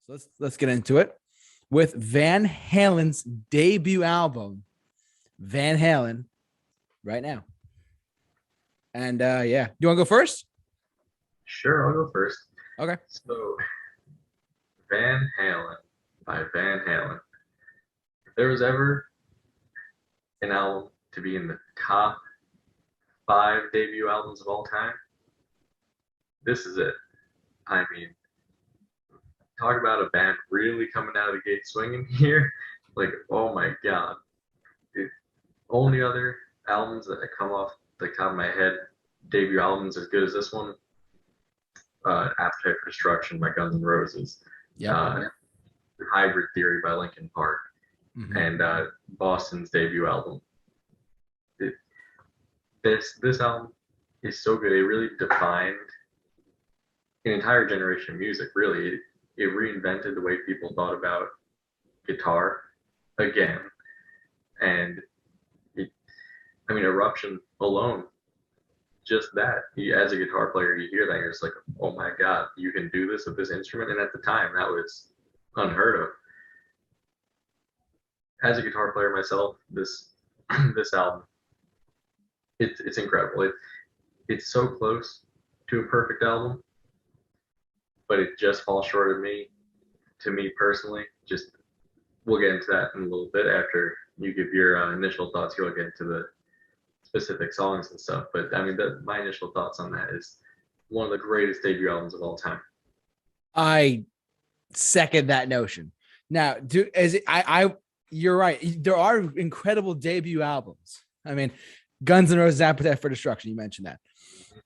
So let's get into it with Van Halen's debut album, Van Halen, right now. And yeah, you want to go first? Sure, I'll go first. Okay. So, Van Halen by Van Halen. If there was ever an album to be in the top five debut albums of all time, this is it. I mean, talk about a band really coming out of the gate swinging here. Like, oh my God. The only other albums that come off the top of my head, debut albums as good as this one, Appetite for Destruction by Guns N' Roses, Yep. Hybrid Theory by Linkin Park, Mm-hmm. and Boston's debut album. It, this album is so good. It really defined an entire generation of music. Really, it reinvented the way people thought about guitar again, and I mean, Eruption alone, just that. As a guitar player, you hear that, you're just like, oh my God, you can do this with this instrument. And at the time, that was unheard of. As a guitar player myself, this this album, it's incredible. It's so close to a perfect album, but it just falls short of me. To me personally, just we'll get into that in a little bit after you give your initial thoughts. You'll get into the specific songs and stuff. But I mean, my initial thoughts on that is one of the greatest debut albums of all time. I second that notion. Now, you're right. There are incredible debut albums. I mean, Guns N' Roses' Appetite for Destruction. You mentioned that.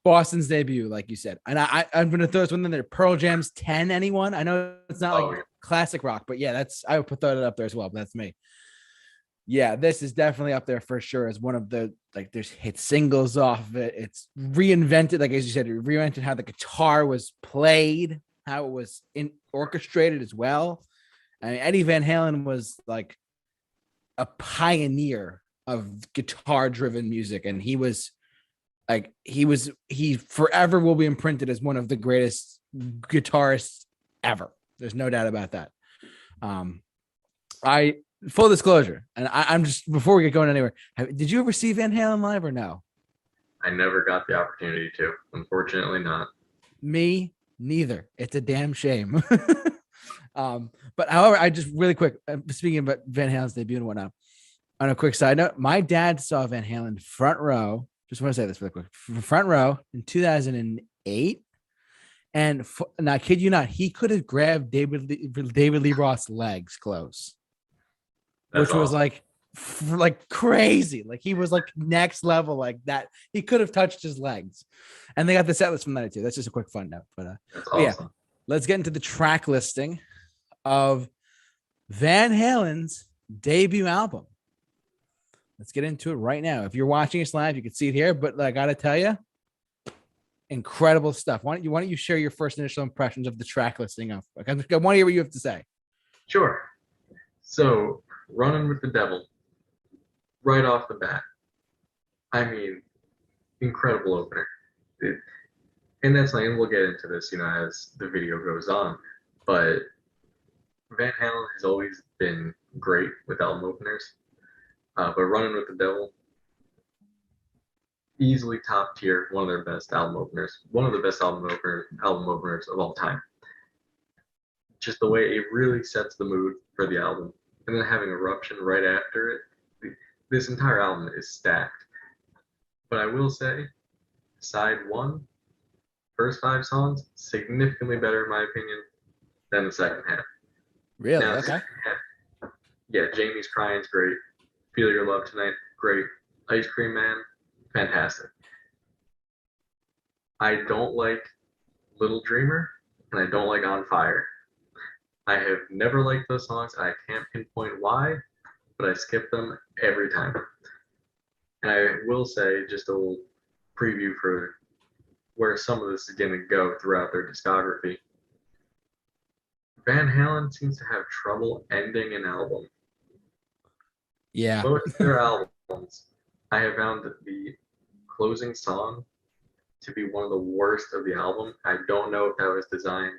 Boston's debut, like you said. And I'm going to throw this one in there. Pearl Jam's 10, anyone? I know it's not like classic rock, but yeah, I would put that up there as well. But that's me. Yeah, this is definitely up there for sure as one of the, like, there's hit singles off of it. It's reinvented, like as you said, it reinvented how the guitar was played, how it was orchestrated as well. I mean, Eddie Van Halen was like a pioneer of guitar-driven music, and he forever will be imprinted as one of the greatest guitarists ever. There's no doubt about that. Full disclosure, and I'm just, before we get going anywhere, did you ever see Van Halen live or no? I never got the opportunity to. Unfortunately, not. Me neither. It's a damn shame. But however, I just really quick, speaking about Van Halen's debut and whatnot, on a quick side note, my dad saw Van Halen front row. Just want to say this really quick. Front row in 2008. And now, I kid you not, he could have grabbed David Lee Roth's legs close. That's which was awesome. like crazy. Like he was like next level like that. He could have touched his legs. And they got the set list from that too. That's just a quick fun note. But that's awesome. Yeah, let's get into the track listing of Van Halen's debut album. Let's get into it right now. If you're watching us live, you can see it here. But I gotta tell you, incredible stuff. Why don't you share your first initial impressions of the track listing of? I want to hear what you have to say. Sure. So, Running with the Devil, right off the bat. I mean, incredible opener. And that's like, and we'll get into this, as the video goes on. But Van Halen has always been great with album openers. But Running with the Devil, easily top tier, one of their best album openers, one of the best album openers of all time. Just the way it really sets the mood for the album. And then having Eruption right after it, this entire album is stacked. But I will say, side one, first 5 songs, significantly better in my opinion than the second half. Really? Now, okay. Yeah, Jamie's Crying's great. Feel Your Love Tonight, great. Ice Cream Man, fantastic. I don't like Little Dreamer, and I don't like On Fire. I have never liked those songs. I can't pinpoint why, but I skip them every time. And I will say, just a little preview for where some of this is going to go throughout their discography. Van Halen seems to have trouble ending an album. Yeah. Most of their albums, I have found that the closing song to be one of the worst of the album. I don't know if that was designed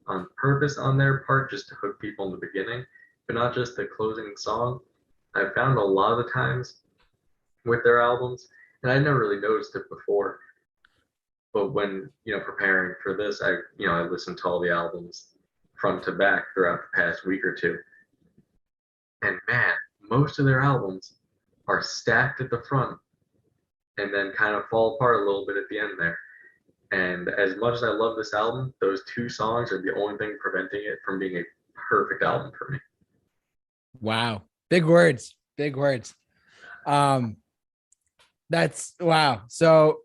on purpose on their part just to hook people in the beginning, but not just the closing song. I've found a lot of the times with their albums, and I never really noticed it before. But when preparing for this, I listened to all the albums front to back throughout the past week or two, and man, most of their albums are stacked at the front and then kind of fall apart a little bit at the end there. And as much as I love this album, those two songs are the only thing preventing it from being a perfect album for me. Wow. Big words. Big words. That's wow. So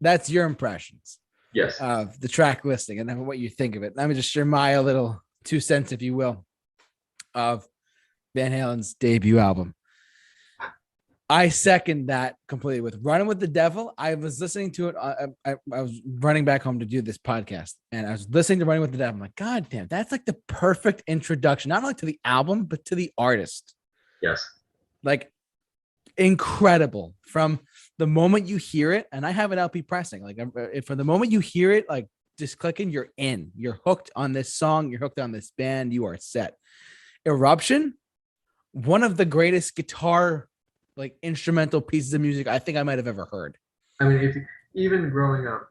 that's your impressions Yes. of the track listing and then what you think of it. Let me just share my little 2 cents, if you will, of Van Halen's debut album. I second that completely with Running with the Devil. I was listening to it. I was running back home to do this podcast and I was listening to Running with the Devil. I'm like, God damn, that's like the perfect introduction, not only to the album, but to the artist. Yes. Like incredible from the moment you hear it. And I have an LP pressing, like from the moment you hear it, like just clicking, you're in, you're hooked on this song. You're hooked on this band. You are set. Eruption, one of the greatest guitar like instrumental pieces of music I think I might have ever heard. I mean, even growing up,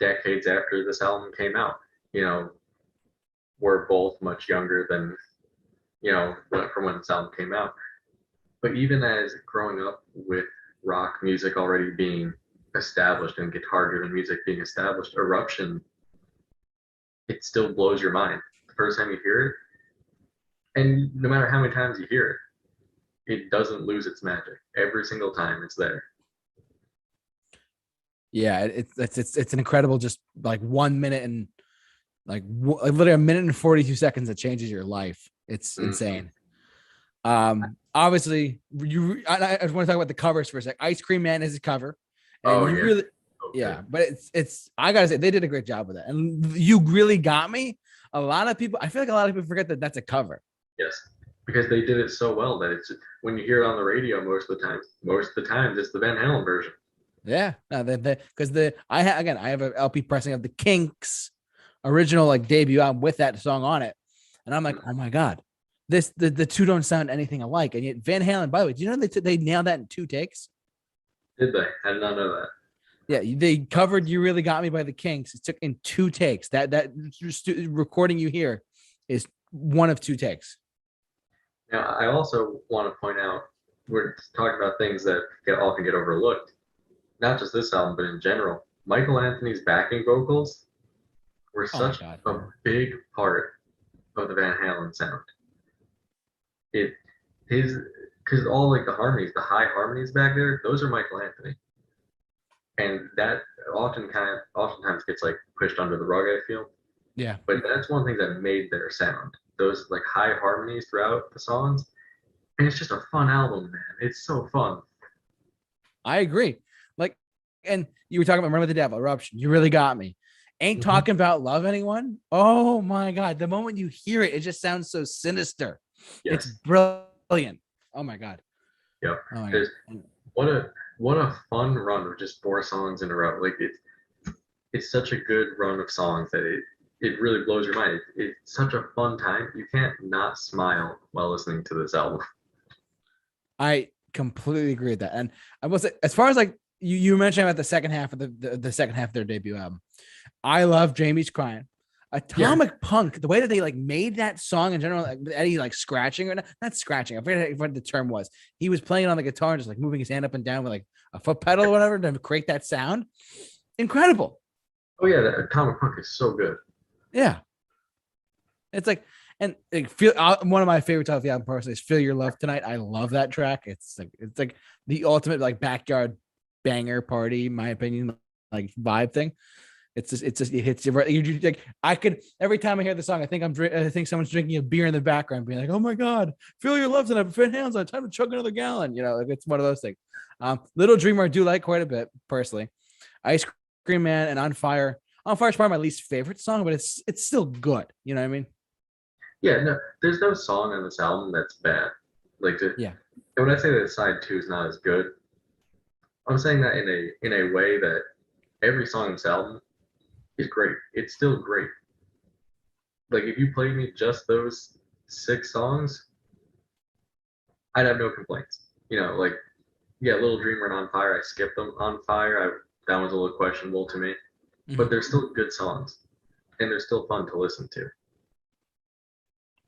decades after this album came out, we're both much younger than, from when this album came out. But even as growing up with rock music already being established and guitar-driven music being established, Eruption, it still blows your mind the first time you hear it. And no matter how many times you hear it, it doesn't lose its magic. Every single time it's there. Yeah, it's an incredible, just like 1 minute and like literally a minute and 42 seconds that changes your life. It's insane. Obviously, I just want to talk about the covers for a sec. Ice Cream Man is a cover, and really, yeah, but it's I gotta say they did a great job with it, and you really got me. A lot of people, I feel like a lot of people forget that that's a cover. Yes. Because they did it so well that it's when you hear it on the radio most of the time it's the Van Halen version. Yeah, because I have an LP pressing of the Kinks original like debut album with that song on it, and I'm like, oh my god, the two don't sound anything alike, and yet Van Halen. By the way, do you know they nailed that in 2 takes? Did they? I did not know that. Yeah, they covered "You Really Got Me" by the Kinks. It took in 2 takes. That recording you hear is one of 2 takes. Now, I also want to point out, we're talking about things that often get overlooked. Not just this album, but in general. Michael Anthony's backing vocals were such a big part of the Van Halen sound. Because all like the harmonies, the high harmonies back there, those are Michael Anthony. And that oftentimes gets like pushed under the rug, I feel. Yeah. But that's one thing that made their sound. Those like high harmonies throughout the songs. And it's just a fun album, man. It's so fun. I agree. Like, and you were talking about Run with the Devil, Eruption. You really got me. Ain't Talking About Love Anyone. Oh my God. The moment you hear it, it just sounds so sinister. Yes. It's brilliant. Oh my God. Yep. Oh my God. What a fun run of just 4 songs in a row. Like it's such a good run of songs that it really blows your mind. It's such a fun time. You can't not smile while listening to this album. I completely agree with that. And I will say, as far as like you mentioned about the second half of the second half of their debut album, I love Jamie's Crying. Atomic Punk, the way that they like made that song in general, like Eddie like scratching or not scratching. I forget what the term was. He was playing on the guitar and just like moving his hand up and down with like a foot pedal or whatever to create that sound. Incredible. Oh yeah, that Atomic Punk is so good. Yeah, it's like, and one of my favorites off the album personally is "Feel Your Love Tonight." I love that track. It's like the ultimate like backyard banger party, in my opinion, like vibe thing. It hits you right. You like I could every time I hear the song, I think someone's drinking a beer in the background, being like, "Oh my God, feel your love tonight." Van Halen's on, time to chug another gallon. Like it's one of those things. Little Dreamer I do like quite a bit personally. Ice Cream Man and On Fire. On Fire is probably my least favorite song, but it's still good. You know what I mean? Yeah. No, there's no song on this album that's bad. Like yeah. And when I say that side 2 is not as good, I'm saying that in a way that every song on this album is great. It's still great. Like if you played me just those 6 songs, I'd have no complaints. Like yeah, Little Dreamer and On Fire, I skipped them. On Fire, that one's a little questionable to me, but Mhm. they're still good songs and they're still fun to listen to.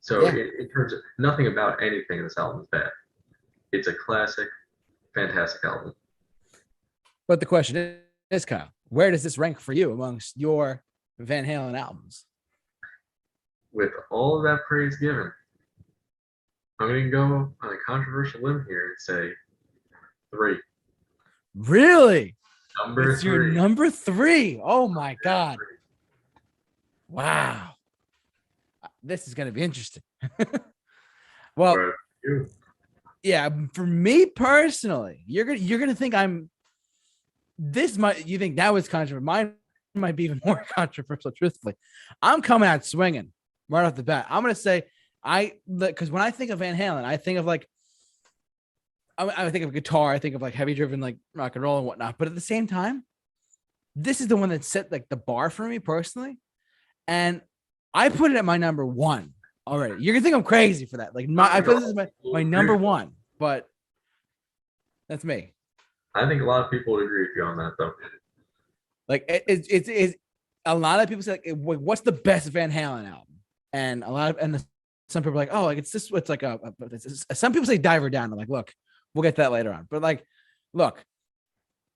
So Yeah. in terms of nothing about anything in this album is bad. It's a classic, fantastic album. But the question is, Kyle, where does this rank for you amongst your Van Halen albums? With all of that praise given, I'm going to go on a controversial limb here and say 3. Really? Number It's your 3. number 3. Oh my Number God. Wow. This is going to be interesting. Well, 3. You. yeah, for me personally, you're gonna think you think that was controversial. Mine might be even more controversial, truthfully. I'm coming out swinging right off the bat. I'm gonna say because when I think of Van Halen, I think of like I think of guitar, I think of like heavy driven like rock and roll and whatnot. But at the same time, this is the one that set like the bar for me personally. And I put it at my number 1 already. You're gonna think I'm crazy for that. Like I put this as my number 1, but that's me. I think a lot of people would agree with you on that, though. Like it's a lot of people say like, what's the best Van Halen album? And some people are like, oh, like it's this. It's like some people say Diver Down. I'm like, look, we'll get that later on. But like, look,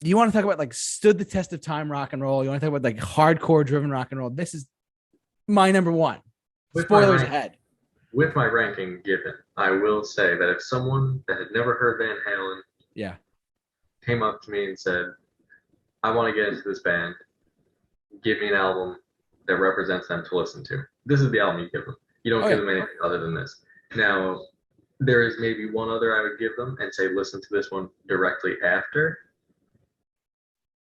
you want to talk about like stood the test of time rock and roll? You want to talk about like hardcore driven rock and roll? This is my number 1. With my Spoilers rank, ahead. with my ranking given, I will say that if someone that had never heard Van Halen Yeah. came up to me and said, I want to get into this band, give me an album that represents them to listen to. This is the album you give them. You don't Oh give yeah. them anything other than this. Now, there is maybe one other I would give them and say, listen to this one directly after.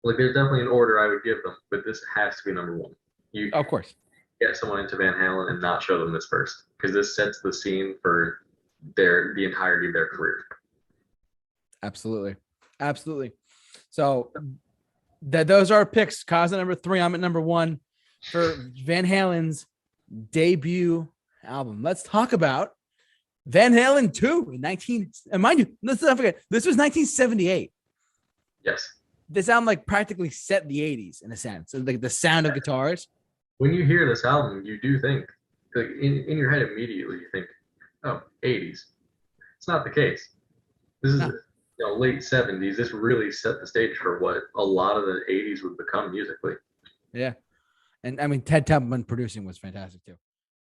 Like, there's definitely an order I would give them, but this has to be number 1. You Of course. get someone into Van Halen and not show them this first, because this sets the scene for the entirety of their career. Absolutely. Absolutely. So those are our picks. Kaza number 3. I'm at number 1 for Van Halen's debut album. Let's talk about Van Halen 2 in 19. And mind you, let's not forget, this was 1978. Yes. This album like practically set the 80s in a sense. So, like the sound of guitars. When you hear this album, you do think, like in your head immediately, you think, oh, 80s. It's not the case. This is late 70s. This really set the stage for what a lot of the 80s would become musically. Yeah. And I mean, Ted Templeman producing was fantastic too.